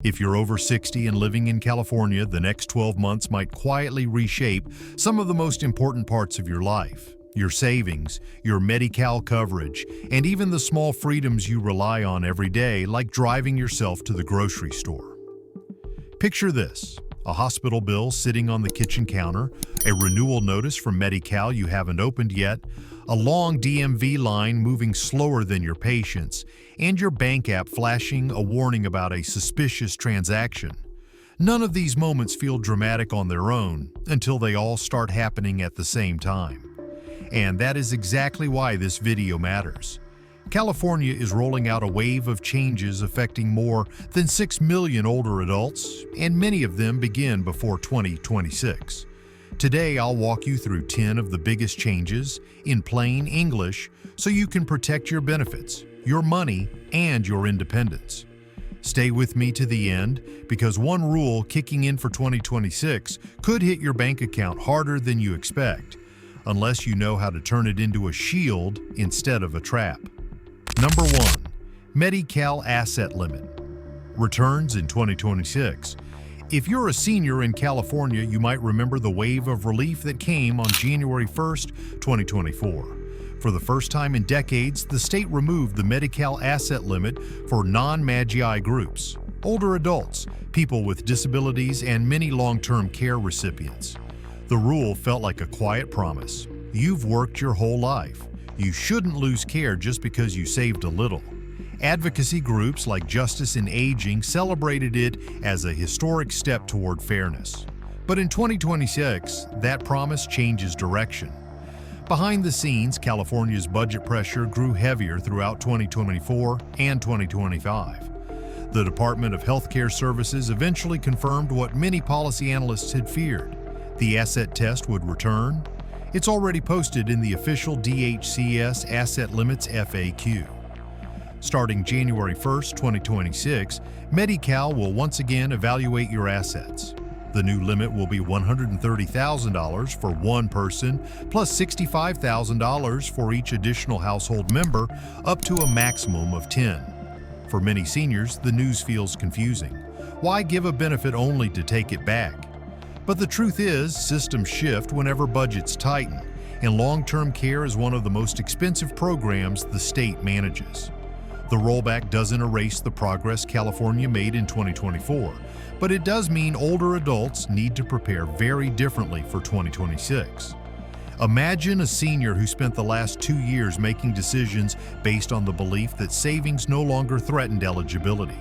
If you're over 60 and living in California, the next 12 months might quietly reshape some of the most important parts of your life. Your savings, your Medi-Cal coverage, and even the small freedoms you rely on every day, like driving yourself to the grocery store. Picture this: a hospital bill sitting on the kitchen counter, a renewal notice from Medi-Cal you haven't opened yet, a long DMV line moving slower than your patience, and your bank app flashing a warning about a suspicious transaction. None of these moments feel dramatic on their own until they all start happening at the same time. And that is exactly why this video matters. California is rolling out a wave of changes affecting more than 6 million older adults, and many of them begin before 2026. Today, I'll walk you through 10 of the biggest changes in plain English so you can protect your benefits, your money, and your independence. Stay with me to the end, because one rule kicking in for 2026 could hit your bank account harder than you expect, unless you know how to turn it into a shield instead of a trap. Number 1. Medi-Cal Asset Limit. Returns in 2026. If you're a senior in California, you might remember the wave of relief that came on January 1st, 2024. For the first time in decades, the state removed the Medi-Cal asset limit for non-Magi groups, older adults, people with disabilities, and many long-term care recipients. The rule felt like a quiet promise. You've worked your whole life. You shouldn't lose care just because you saved a little. Advocacy groups like Justice in Aging celebrated it as a historic step toward fairness. But in 2026, that promise changes direction. Behind the scenes, California's budget pressure grew heavier throughout 2024 and 2025. The Department of Healthcare Services eventually confirmed what many policy analysts had feared: the asset test would return. It's already posted in the official DHCS Asset Limits FAQ. Starting January 1st, 2026, Medi-Cal will once again evaluate your assets. The new limit will be $130,000 for one person, plus $65,000 for each additional household member, up to a maximum of 10. For many seniors, the news feels confusing. Why give a benefit only to take it back? But the truth is, systems shift whenever budgets tighten, and long-term care is one of the most expensive programs the state manages. The rollback doesn't erase the progress California made in 2024, but it does mean older adults need to prepare very differently for 2026. Imagine a senior who spent the last 2 years making decisions based on the belief that savings no longer threatened eligibility.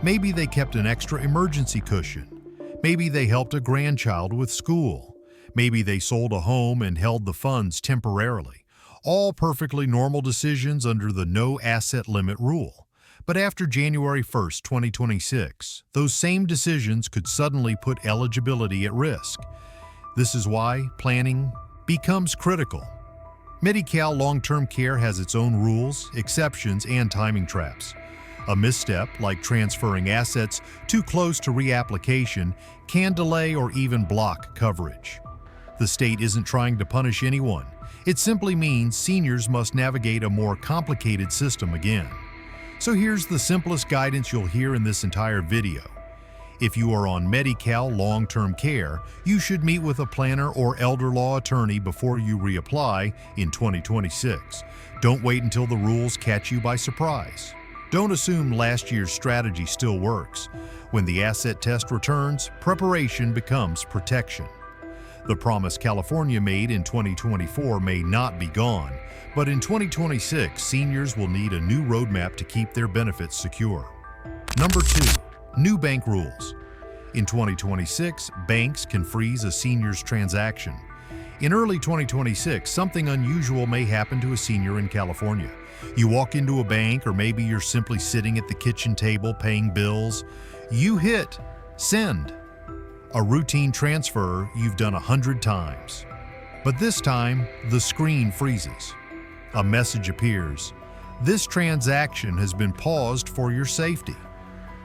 Maybe they kept an extra emergency cushion. Maybe they helped a grandchild with school. Maybe they sold a home and held the funds temporarily. All perfectly normal decisions under the no asset limit rule. But after January 1st, 2026, those same decisions could suddenly put eligibility at risk. This is why planning becomes critical. Medi-Cal long-term care has its own rules, exceptions, and timing traps. A misstep, like transferring assets too close to reapplication, can delay or even block coverage. The state isn't trying to punish anyone. It simply means seniors must navigate a more complicated system again. So here's the simplest guidance you'll hear in this entire video. If you are on Medi-Cal long-term care, you should meet with a planner or elder law attorney before you reapply in 2026. Don't wait until the rules catch you by surprise. Don't assume last year's strategy still works. When the asset test returns, preparation becomes protection. The promise California made in 2024 may not be gone, but in 2026, seniors will need a new roadmap to keep their benefits secure. Number 2. New bank rules. In 2026, banks can freeze a senior's transaction. In early 2026, something unusual may happen to a senior in California. You walk into a bank, or maybe you're simply sitting at the kitchen table paying bills. You hit send. A routine transfer you've done 100 times. But this time, the screen freezes. A message appears. This transaction has been paused for your safety.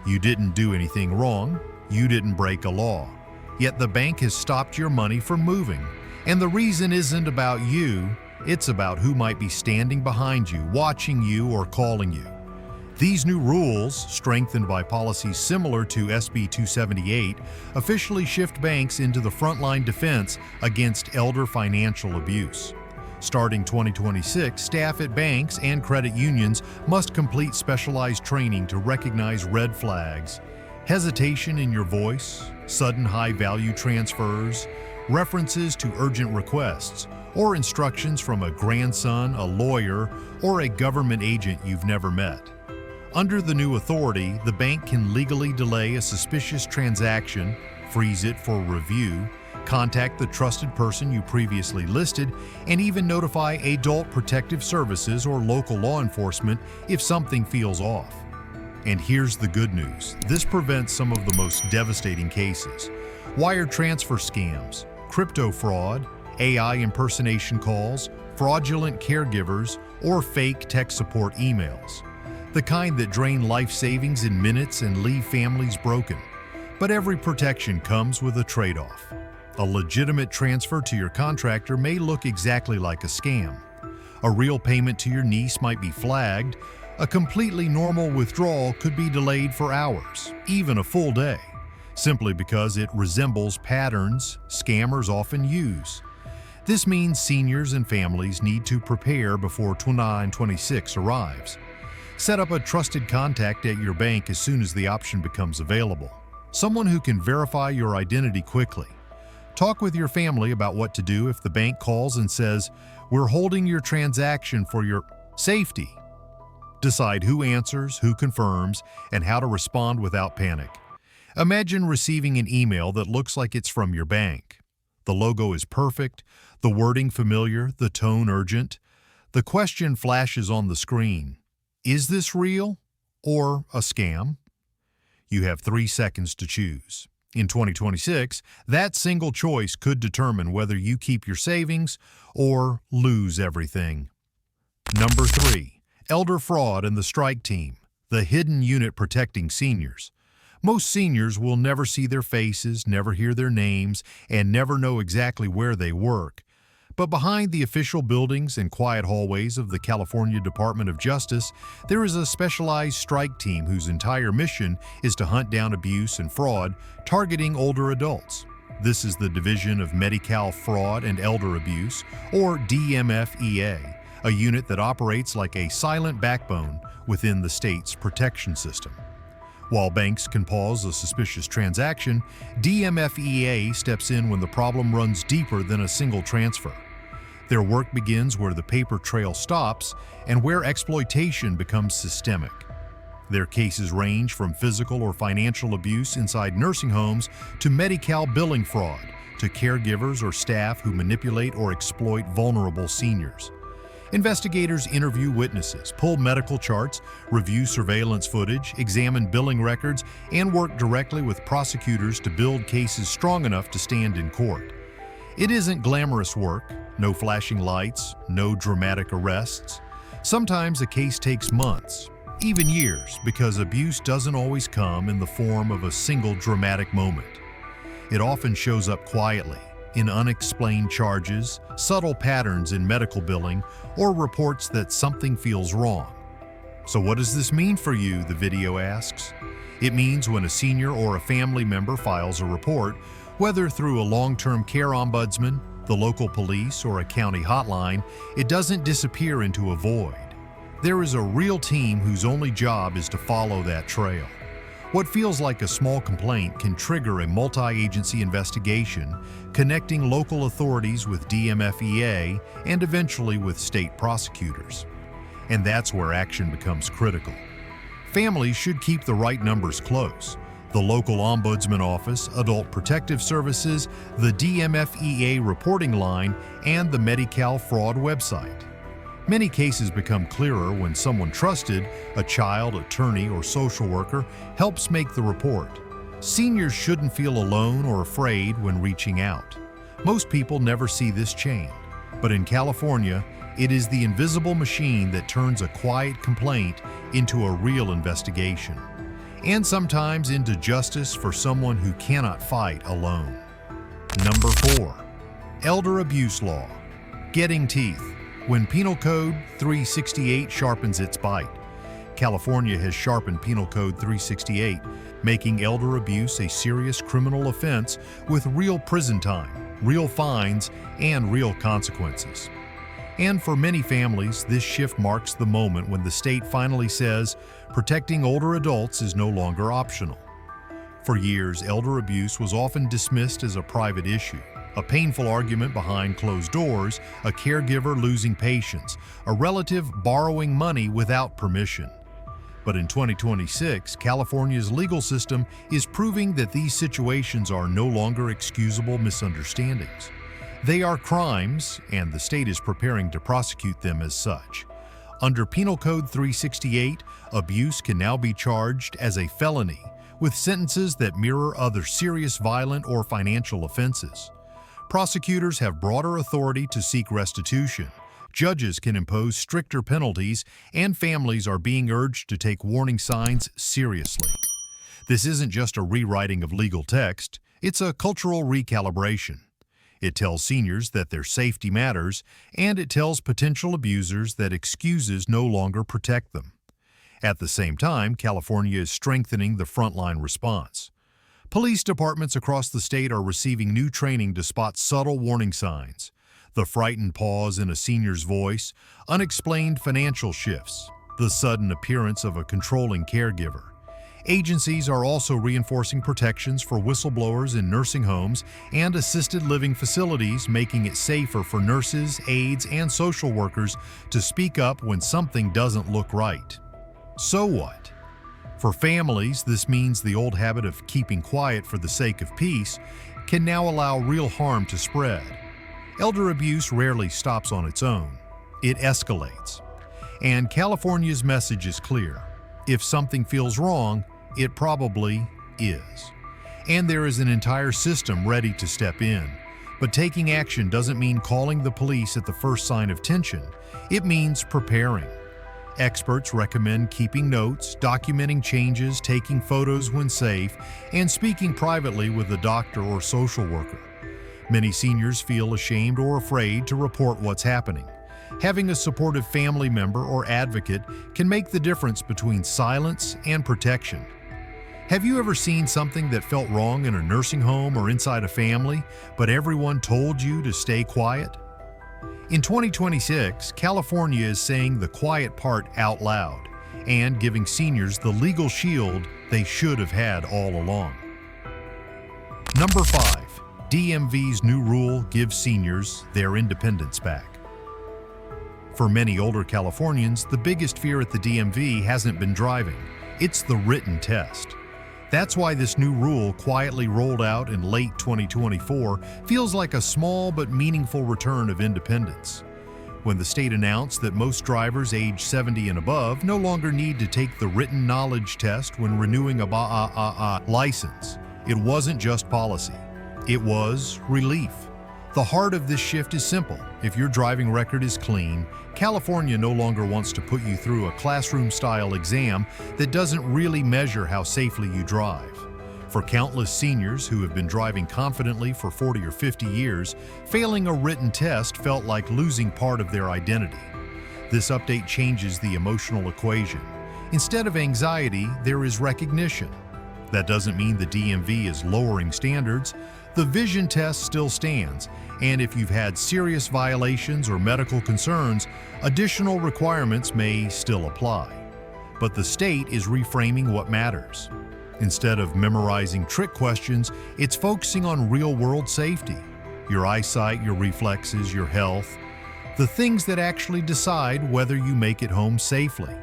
You didn't do anything wrong. You didn't break a law. Yet the bank has stopped your money from moving. And the reason isn't about you, it's about who might be standing behind you, watching you, or calling you. These new rules, strengthened by policies similar to SB 278, officially shift banks into the frontline defense against elder financial abuse. Starting 2026, staff at banks and credit unions must complete specialized training to recognize red flags, hesitation in your voice, sudden high-value transfers, references to urgent requests, or instructions from a grandson, a lawyer, or a government agent you've never met. Under the new authority, the bank can legally delay a suspicious transaction, freeze it for review, contact the trusted person you previously listed, and even notify Adult Protective Services or local law enforcement if something feels off. And here's the good news. This prevents some of the most devastating cases: wire transfer scams, crypto fraud, AI impersonation calls, fraudulent caregivers, or fake tech support emails. The kind that drain life savings in minutes and leave families broken. But every protection comes with a trade-off. A legitimate transfer to your contractor may look exactly like a scam. A real payment to your niece might be flagged. A completely normal withdrawal could be delayed for hours, even a full day, simply because it resembles patterns scammers often use. This means seniors and families need to prepare before 2926 arrives. Set up a trusted contact at your bank as soon as the option becomes available. Someone who can verify your identity quickly. Talk with your family about what to do if the bank calls and says, "We're holding your transaction for your safety." Decide who answers, who confirms, and how to respond without panic. Imagine receiving an email that looks like it's from your bank. The logo is perfect, the wording familiar, the tone urgent. The question flashes on the screen: is this real or a scam? You have 3 seconds to choose. In 2026, that single choice could determine whether you keep your savings or lose everything. Number 3. Elder fraud and the strike team, the hidden unit protecting seniors. Most seniors will never see their faces, never hear their names, and never know exactly where they work. But behind the official buildings and quiet hallways of the California Department of Justice, there is a specialized strike team whose entire mission is to hunt down abuse and fraud, targeting older adults. This is the Division of Medi-Cal Fraud and Elder Abuse, or DMFEA, a unit that operates like a silent backbone within the state's protection system. While banks can pause a suspicious transaction, DMFEA steps in when the problem runs deeper than a single transfer. Their work begins where the paper trail stops and where exploitation becomes systemic. Their cases range from physical or financial abuse inside nursing homes to Medi-Cal billing fraud, to caregivers or staff who manipulate or exploit vulnerable seniors. Investigators interview witnesses, pull medical charts, review surveillance footage, examine billing records, and work directly with prosecutors to build cases strong enough to stand in court. It isn't glamorous work, no flashing lights, no dramatic arrests. Sometimes a case takes months, even years, because abuse doesn't always come in the form of a single dramatic moment. It often shows up quietly, in unexplained charges, subtle patterns in medical billing, or reports that something feels wrong. So what does this mean for you, the video asks? It means when a senior or a family member files a report, whether through a long-term care ombudsman, the local police, or a county hotline, it doesn't disappear into a void. There is a real team whose only job is to follow that trail. What feels like a small complaint can trigger a multi-agency investigation, connecting local authorities with DMFEA and eventually with state prosecutors. And that's where action becomes critical. Families should keep the right numbers close. The local ombudsman office, Adult Protective Services, the DMFEA reporting line, and the Medi-Cal fraud website. Many cases become clearer when someone trusted, a child, attorney, or social worker, helps make the report. Seniors shouldn't feel alone or afraid when reaching out. Most people never see this chain, but in California, it is the invisible machine that turns a quiet complaint into a real investigation, and sometimes into justice for someone who cannot fight alone. Number 4. Elder Abuse Law. Getting teeth. When Penal Code 368 sharpens its bite. California has sharpened Penal Code 368, making elder abuse a serious criminal offense with real prison time, real fines, and real consequences. And for many families, this shift marks the moment when the state finally says protecting older adults is no longer optional. For years, elder abuse was often dismissed as a private issue, a painful argument behind closed doors, a caregiver losing patience, a relative borrowing money without permission. But in 2026, California's legal system is proving that these situations are no longer excusable misunderstandings. They are crimes, and the state is preparing to prosecute them as such. Under Penal Code 368, abuse can now be charged as a felony, with sentences that mirror other serious violent or financial offenses. Prosecutors have broader authority to seek restitution. Judges can impose stricter penalties, and families are being urged to take warning signs seriously. This isn't just a rewriting of legal text, it's a cultural recalibration. It tells seniors that their safety matters, and it tells potential abusers that excuses no longer protect them. At the same time, California is strengthening the frontline response. Police departments across the state are receiving new training to spot subtle warning signs. The frightened pause in a senior's voice, unexplained financial shifts, the sudden appearance of a controlling caregiver. Agencies are also reinforcing protections for whistleblowers in nursing homes and assisted living facilities, making it safer for nurses, aides, and social workers to speak up when something doesn't look right. So what? For families, this means the old habit of keeping quiet for the sake of peace can now allow real harm to spread. Elder abuse rarely stops on its own. It escalates. And California's message is clear. If something feels wrong, it probably is. And there is an entire system ready to step in. But taking action doesn't mean calling the police at the first sign of tension. It means preparing. Experts recommend keeping notes, documenting changes, taking photos when safe, and speaking privately with a doctor or social worker. Many seniors feel ashamed or afraid to report what's happening. Having a supportive family member or advocate can make the difference between silence and protection. Have you ever seen something that felt wrong in a nursing home or inside a family, but everyone told you to stay quiet? In 2026, California is saying the quiet part out loud and giving seniors the legal shield they should have had all along. Number 5. DMV's new rule gives seniors their independence back. For many older Californians, the biggest fear at the DMV hasn't been driving. It's the written test. That's why this new rule, quietly rolled out in late 2024, feels like a small but meaningful return of independence. When the state announced that most drivers age 70 and above no longer need to take the written knowledge test when renewing a license, it wasn't just policy. It was relief. The heart of this shift is simple. If your driving record is clean, California no longer wants to put you through a classroom-style exam that doesn't really measure how safely you drive. For countless seniors who have been driving confidently for 40 or 50 years, failing a written test felt like losing part of their identity. This update changes the emotional equation. Instead of anxiety, there is recognition. That doesn't mean the DMV is lowering standards. The vision test still stands, and if you've had serious violations or medical concerns, additional requirements may still apply. But the state is reframing what matters. Instead of memorizing trick questions, it's focusing on real-world safety. Your eyesight, your reflexes, your health, the things that actually decide whether you make it home safely.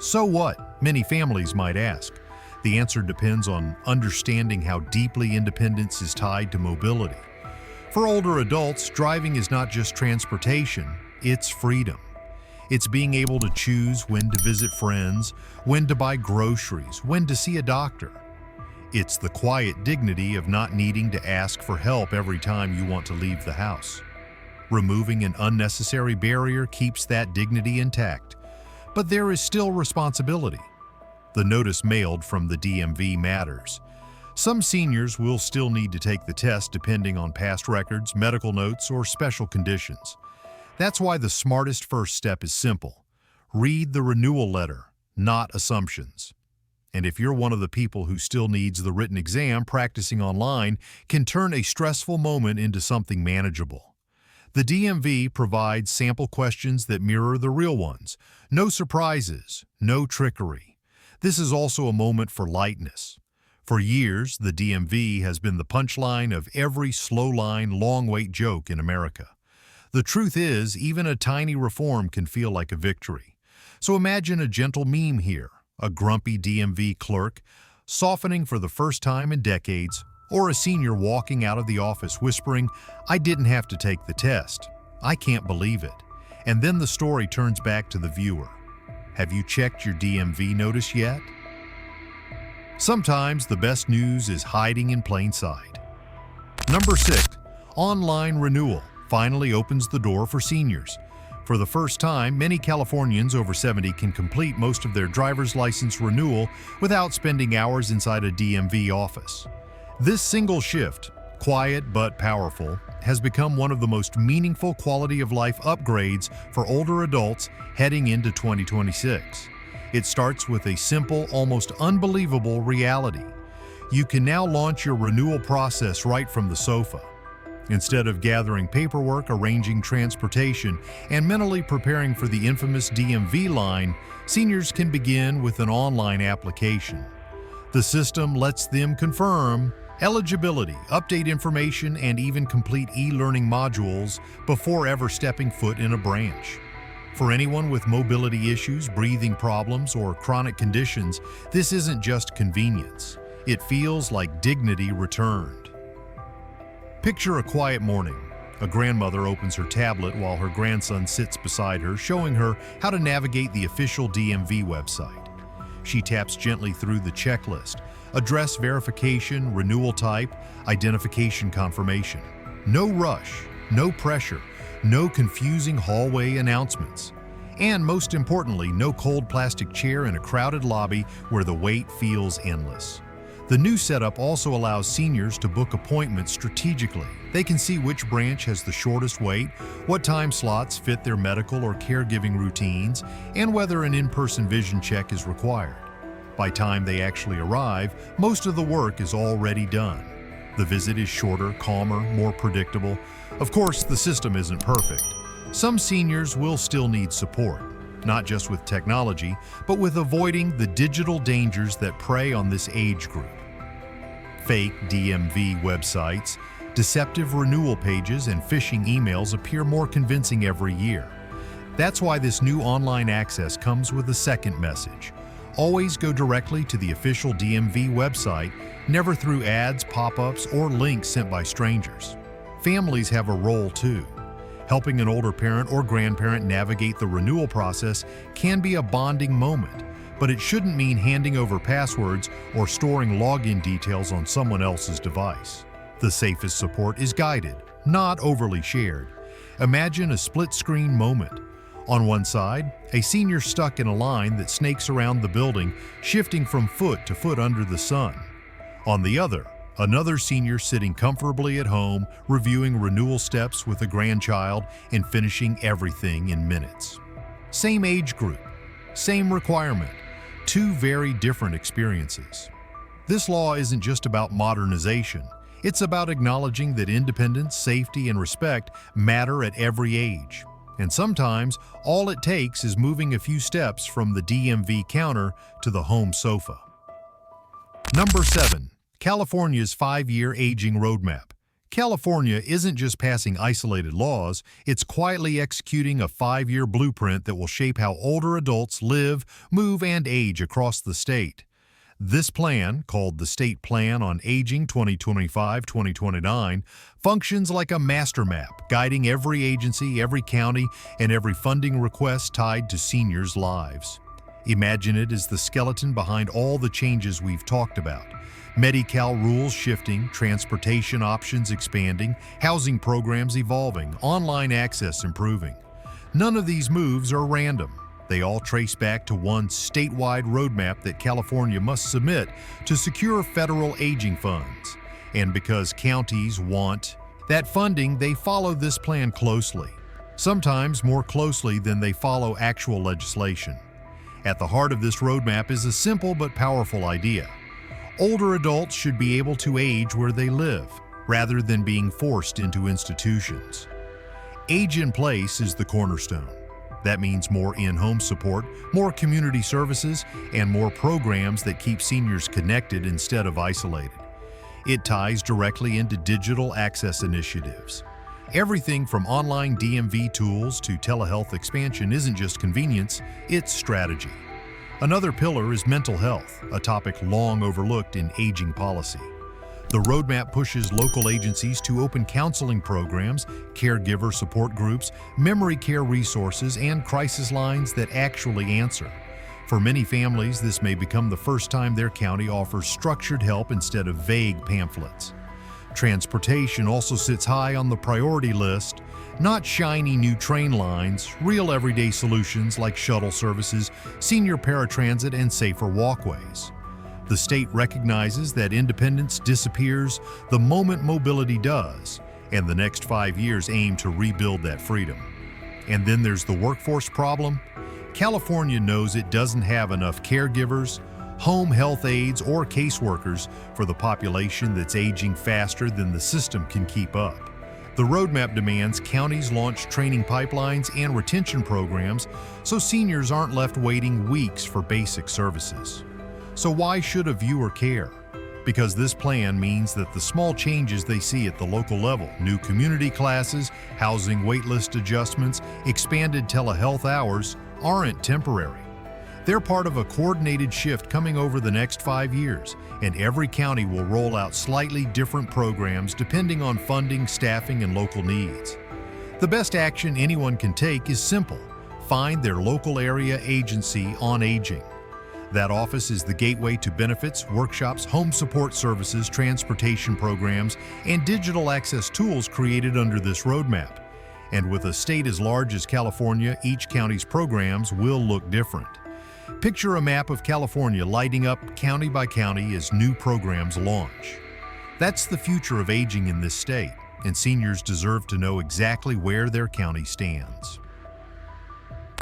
So what? Many families might ask. The answer depends on understanding how deeply independence is tied to mobility. For older adults, driving is not just transportation, it's freedom. It's being able to choose when to visit friends, when to buy groceries, when to see a doctor. It's the quiet dignity of not needing to ask for help every time you want to leave the house. Removing an unnecessary barrier keeps that dignity intact. But there is still responsibility. The notice mailed from the DMV matters. Some seniors will still need to take the test depending on past records, medical notes, or special conditions. That's why the smartest first step is simple. Read the renewal letter, not assumptions. And if you're one of the people who still needs the written exam, practicing online can turn a stressful moment into something manageable. The DMV provides sample questions that mirror the real ones. No surprises, no trickery. This is also a moment for lightness. For years, the DMV has been the punchline of every slow-line, long-wait joke in America. The truth is, even a tiny reform can feel like a victory. So imagine a gentle meme here, a grumpy DMV clerk softening for the first time in decades, or a senior walking out of the office whispering, "I didn't have to take the test. I can't believe it." And then the story turns back to the viewer. Have you checked your DMV notice yet? Sometimes the best news is hiding in plain sight. Number 6, online renewal finally opens the door for seniors. For the first time, many Californians over 70 can complete most of their driver's license renewal without spending hours inside a DMV office. This single shift, quiet but powerful, has become one of the most meaningful quality of life upgrades for older adults heading into 2026. It starts with a simple, almost unbelievable reality. You can now launch your renewal process right from the sofa. Instead of gathering paperwork, arranging transportation, and mentally preparing for the infamous DMV line, seniors can begin with an online application. The system lets them confirm eligibility, update information, and even complete e-learning modules before ever stepping foot in a branch. For anyone with mobility issues, breathing problems, or chronic conditions, this isn't just convenience. It feels like dignity returned. Picture a quiet morning. A grandmother opens her tablet while her grandson sits beside her, showing her how to navigate the official DMV website. She taps gently through the checklist: address verification, renewal type, identification confirmation. No rush, no pressure, no confusing hallway announcements. And most importantly, no cold plastic chair in a crowded lobby where the wait feels endless. The new setup also allows seniors to book appointments strategically. They can see which branch has the shortest wait, what time slots fit their medical or caregiving routines, and whether an in-person vision check is required. By the time they actually arrive, most of the work is already done. The visit is shorter, calmer, more predictable. Of course, the system isn't perfect. Some seniors will still need support, not just with technology, but with avoiding the digital dangers that prey on this age group. Fake DMV websites, deceptive renewal pages, and phishing emails appear more convincing every year. That's why this new online access comes with a second message. Always go directly to the official DMV website, never through ads, pop-ups, or links sent by strangers. Families have a role too. Helping an older parent or grandparent navigate the renewal process can be a bonding moment, but it shouldn't mean handing over passwords or storing login details on someone else's device. The safest support is guided, not overly shared. Imagine a split-screen moment. On one side, a senior stuck in a line that snakes around the building, shifting from foot to foot under the sun. On the other, another senior sitting comfortably at home, reviewing renewal steps with a grandchild and finishing everything in minutes. Same age group, same requirement, two very different experiences. This law isn't just about modernization. It's about acknowledging that independence, safety, and respect matter at every age. And sometimes, all it takes is moving a few steps from the DMV counter to the home sofa. Number 7. California's 5-year aging roadmap. California isn't just passing isolated laws, it's quietly executing a 5-year blueprint that will shape how older adults live, move, and age across the state. This plan, called the State Plan on Aging 2025-2029, functions like a master map, guiding every agency, every county, and every funding request tied to seniors' lives. Imagine it as the skeleton behind all the changes we've talked about. Medi-Cal rules shifting, transportation options expanding, housing programs evolving, online access improving. None of these moves are random. They all trace back to one statewide roadmap that California must submit to secure federal aging funds. And because counties want that funding, they follow this plan closely, sometimes more closely than they follow actual legislation. At the heart of this roadmap is a simple but powerful idea. Older adults should be able to age where they live, rather than being forced into institutions. Age in place is the cornerstone. That means more in-home support, more community services, and more programs that keep seniors connected instead of isolated. It ties directly into digital access initiatives. Everything from online DMV tools to telehealth expansion isn't just convenience, it's strategy. Another pillar is mental health, a topic long overlooked in aging policy. The roadmap pushes local agencies to open counseling programs, caregiver support groups, memory care resources, and crisis lines that actually answer. For many families, this may become the first time their county offers structured help instead of vague pamphlets. Transportation also sits high on the priority list, not shiny new train lines, real everyday solutions like shuttle services, senior paratransit, and safer walkways. The state recognizes that independence disappears the moment mobility does, and the next 5 years aim to rebuild that freedom. And then there's the workforce problem. California knows it doesn't have enough caregivers, home health aides, or caseworkers for the population that's aging faster than the system can keep up. The roadmap demands counties launch training pipelines and retention programs so seniors aren't left waiting weeks for basic services. So why should a viewer care? Because this plan means that the small changes they see at the local level, new community classes, housing waitlist adjustments, expanded telehealth hours, aren't temporary. They're part of a coordinated shift coming over the next 5 years, and every county will roll out slightly different programs depending on funding, staffing, and local needs. The best action anyone can take is simple: find their local area agency on aging. That office is the gateway to benefits, workshops, home support services, transportation programs, and digital access tools created under this roadmap. And with a state as large as California, each county's programs will look different. Picture a map of California lighting up county by county as new programs launch. That's the future of aging in this state, and seniors deserve to know exactly where their county stands.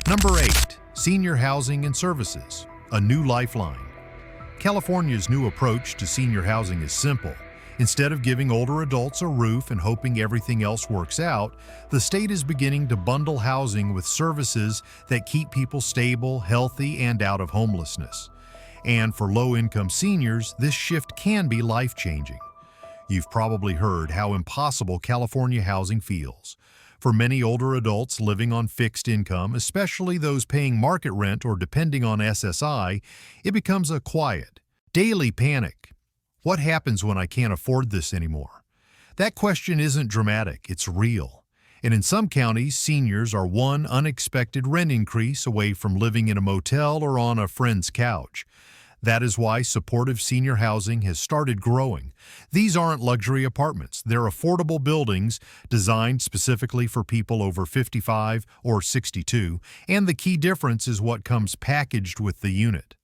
Number 8. Senior housing and services. A new lifeline. California's new approach to senior housing is simple. Instead of giving older adults a roof and hoping everything else works out, the state is beginning to bundle housing with services that keep people stable, healthy, and out of homelessness. And for low-income seniors, this shift can be life-changing. You've probably heard how impossible California housing feels. For many older adults living on fixed income, especially those paying market rent or depending on SSI, it becomes a quiet, daily panic. What happens when I can't afford this anymore? That question isn't dramatic, it's real. And in some counties, seniors are one unexpected rent increase away from living in a motel or on a friend's couch. That is why supportive senior housing has started growing. These aren't luxury apartments. They're affordable buildings designed specifically for people over 55 or 62, and the key difference is what comes packaged with the unit.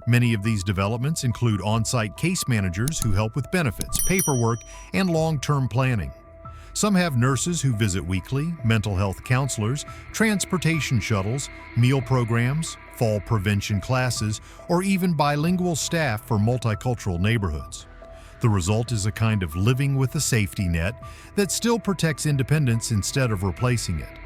Many of these developments include on-site case managers who help with benefits, paperwork, and long-term planning. Some have nurses who visit weekly, mental health counselors, transportation shuttles, meal programs, fall prevention classes, or even bilingual staff for multicultural neighborhoods. The result is a kind of living with a safety net that still protects independence instead of replacing it.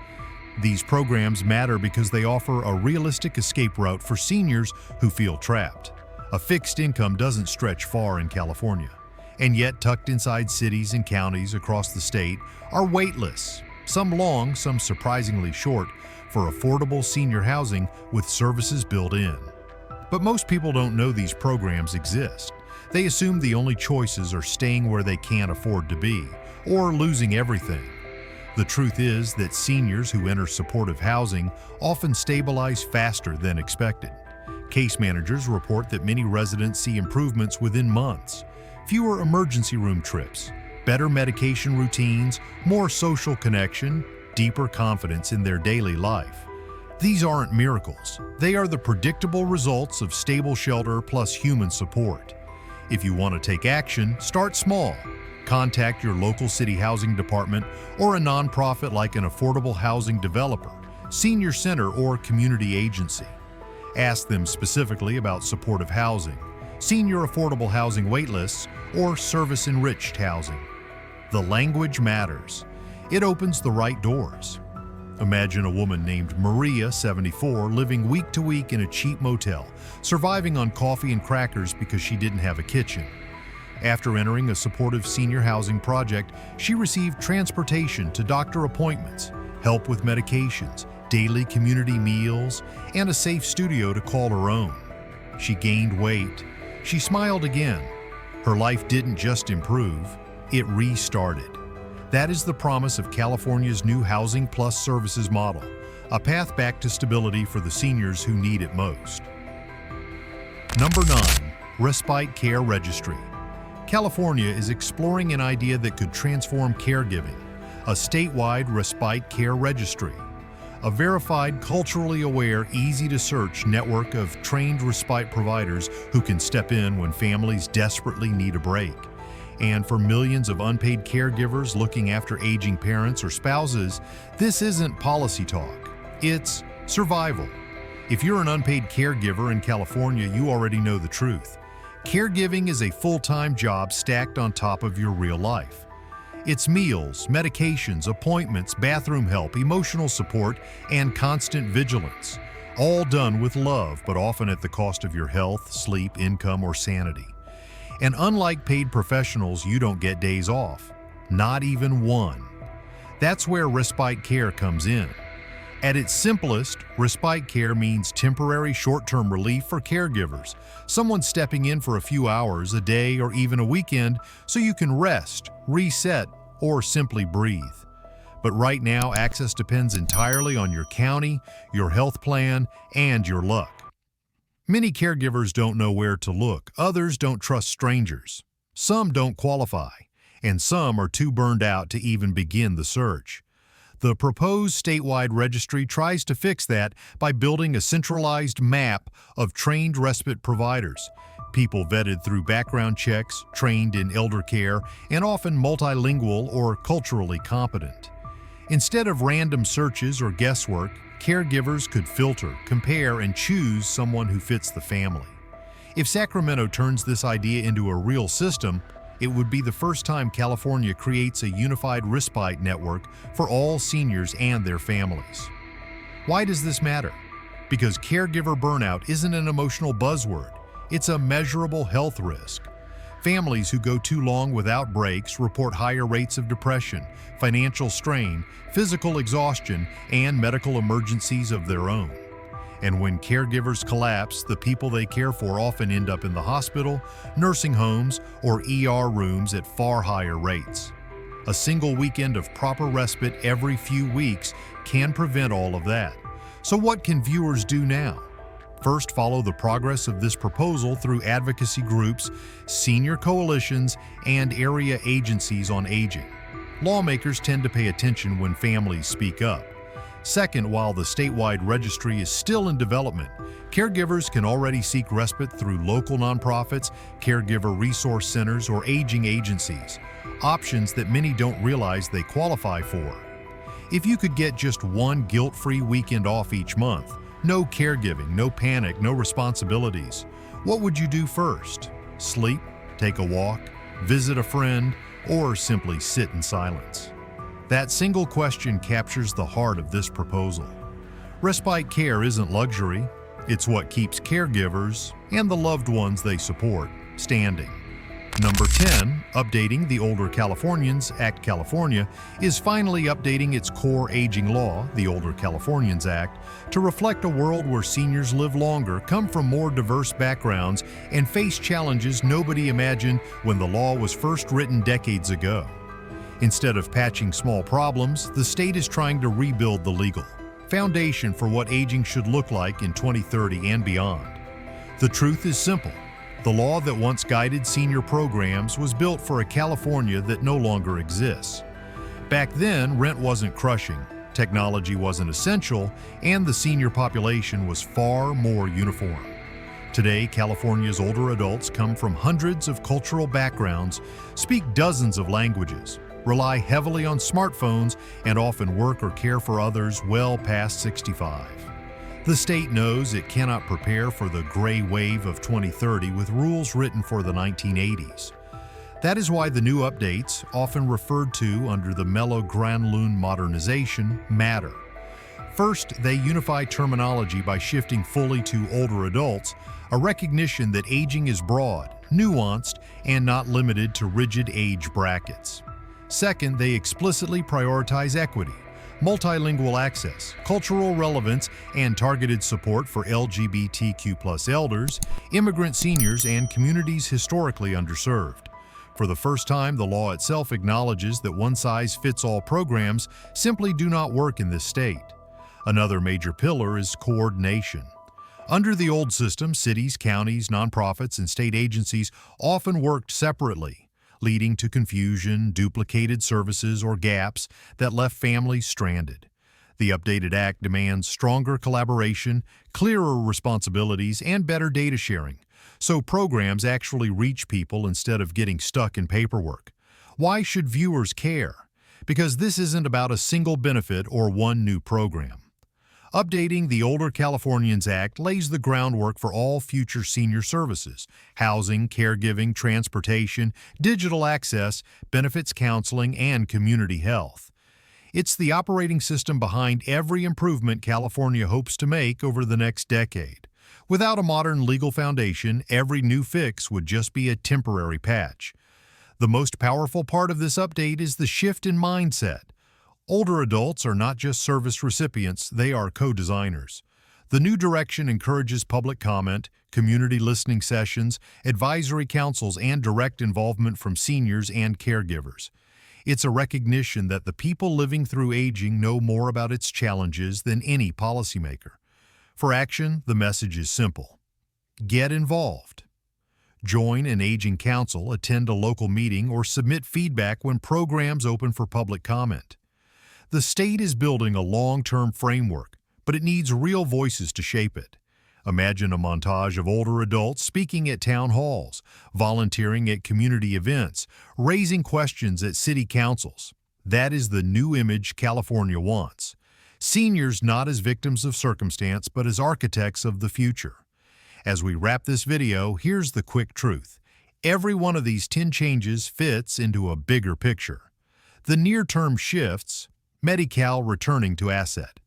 These programs matter because they offer a realistic escape route for seniors who feel trapped. A fixed income doesn't stretch far in California, and yet tucked inside cities and counties across the state are wait lists, some long, some surprisingly short, for affordable senior housing with services built in. But most people don't know these programs exist. They assume the only choices are staying where they can't afford to be, or losing everything. The truth is that seniors who enter supportive housing often stabilize faster than expected. Case managers report that many residents see improvements within months. Fewer emergency room trips, better medication routines, more social connection, deeper confidence in their daily life. These aren't miracles. They are the predictable results of stable shelter plus human support. If you want to take action, start small. Contact your local city housing department or a nonprofit like an affordable housing developer, senior center, or community agency. Ask them specifically about supportive housing, senior affordable housing waitlists, or service-enriched housing. The language matters. It opens the right doors. Imagine a woman named Maria, 74, living week to week in a cheap motel, surviving on coffee and crackers because she didn't have a kitchen. After entering a supportive senior housing project, she received transportation to doctor appointments, help with medications, daily community meals, and a safe studio to call her own. She gained weight. She smiled again. Her life didn't just improve, it restarted. That is the promise of California's new Housing Plus Services model, a path back to stability for the seniors who need it most. Number 9. Respite Care Registry. California is exploring an idea that could transform caregiving, a statewide respite care registry. A verified, culturally aware, easy-to-search network of trained respite providers who can step in when families desperately need a break. And for millions of unpaid caregivers looking after aging parents or spouses, this isn't policy talk. It's survival. If you're an unpaid caregiver in California, you already know the truth. Caregiving is a full-time job stacked on top of your real life. It's meals, medications, appointments, bathroom help, emotional support, and constant vigilance. All done with love, but often at the cost of your health, sleep, income, or sanity. And unlike paid professionals, you don't get days off. Not even one. That's where respite care comes in. At its simplest, respite care means temporary short-term relief for caregivers, someone stepping in for a few hours, a day, or even a weekend so you can rest, reset, or simply breathe. But right now, access depends entirely on your county, your health plan, and your luck. Many caregivers don't know where to look, others don't trust strangers. Some don't qualify, and some are too burned out to even begin the search. The proposed statewide registry tries to fix that by building a centralized map of trained respite providers, people vetted through background checks, trained in elder care, and often multilingual or culturally competent. Instead of random searches or guesswork, caregivers could filter, compare, and choose someone who fits the family. If Sacramento turns this idea into a real system, it would be the first time California creates a unified respite network for all seniors and their families. Why does this matter? Because caregiver burnout isn't an emotional buzzword, it's a measurable health risk. Families who go too long without breaks report higher rates of depression, financial strain, physical exhaustion, and medical emergencies of their own. And when caregivers collapse, the people they care for often end up in the hospital, nursing homes, or ER rooms at far higher rates. A single weekend of proper respite every few weeks can prevent all of that. So what can viewers do now? First, follow the progress of this proposal through advocacy groups, senior coalitions, and area agencies on aging. Lawmakers tend to pay attention when families speak up. Second, while the statewide registry is still in development, caregivers can already seek respite through local nonprofits, caregiver resource centers, or aging agencies, options that many don't realize they qualify for. If you could get just one guilt-free weekend off each month, no caregiving, no panic, no responsibilities, what would you do first? Sleep, take a walk, visit a friend, or simply sit in silence? That single question captures the heart of this proposal. Respite care isn't luxury, it's what keeps caregivers and the loved ones they support standing. Number 10, updating the Older Californians Act. California is finally updating its core aging law, the Older Californians Act, to reflect a world where seniors live longer, come from more diverse backgrounds, and face challenges nobody imagined when the law was first written decades ago. Instead of patching small problems, the state is trying to rebuild the legal foundation for what aging should look like in 2030 and beyond. The truth is simple. The law that once guided senior programs was built for a California that no longer exists. Back then, rent wasn't crushing, technology wasn't essential, and the senior population was far more uniform. Today, California's older adults come from hundreds of cultural backgrounds, speak dozens of languages, rely heavily on smartphones, and often work or care for others well past 65. The state knows it cannot prepare for the gray wave of 2030 with rules written for the 1980s. That is why the new updates, often referred to under the mellow Grand Lune modernization, matter. First, they unify terminology by shifting fully to older adults, a recognition that aging is broad, nuanced, and not limited to rigid age brackets. Second, they explicitly prioritize equity, multilingual access, cultural relevance, and targeted support for LGBTQ+ elders, immigrant seniors, and communities historically underserved. For the first time, the law itself acknowledges that one-size-fits-all programs simply do not work in this state. Another major pillar is coordination. Under the old system, cities, counties, nonprofits, and state agencies often worked separately, leading to confusion, duplicated services, or gaps that left families stranded. The updated Act demands stronger collaboration, clearer responsibilities, and better data sharing, so programs actually reach people instead of getting stuck in paperwork. Why should viewers care? Because this isn't about a single benefit or one new program. Updating the Older Californians Act lays the groundwork for all future senior services: housing, caregiving, transportation, digital access, benefits counseling, and community health. It's the operating system behind every improvement California hopes to make over the next decade. Without a modern legal foundation, every new fix would just be a temporary patch. The most powerful part of this update is the shift in mindset. Older adults are not just service recipients, they are co-designers. The new direction encourages public comment, community listening sessions, advisory councils, and direct involvement from seniors and caregivers. It's a recognition that the people living through aging know more about its challenges than any policymaker. For action, the message is simple. Get involved. Join an aging council, attend a local meeting, or submit feedback when programs open for public comment. The state is building a long-term framework, but it needs real voices to shape it. Imagine a montage of older adults speaking at town halls, volunteering at community events, raising questions at city councils. That is the new image California wants. Seniors not as victims of circumstance, but as architects of the future. As we wrap this video, here's the quick truth. Every one of these 10 changes fits into a bigger picture. The near-term shifts: Medi-Cal returning to asset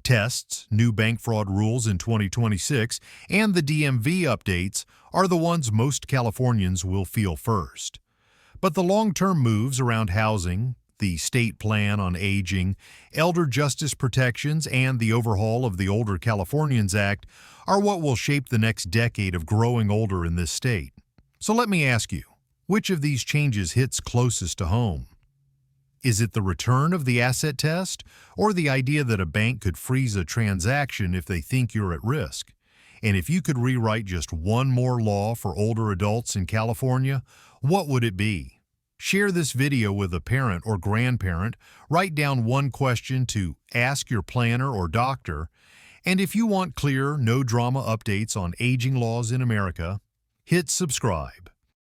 tests, new bank fraud rules in 2026, and the DMV updates are the ones most Californians will feel first. But the long-term moves around housing, the state plan on aging, elder justice protections, and the overhaul of the Older Californians Act are what will shape the next decade of growing older in this state. So let me ask you, which of these changes hits closest to home? Is it the return of the asset test, or the idea that a bank could freeze a transaction if they think you're at risk? And if you could rewrite just one more law for older adults in California, what would it be? Share this video with a parent or grandparent, write down one question to ask your planner or doctor, and if you want clear, no-drama updates on aging laws in America, hit subscribe.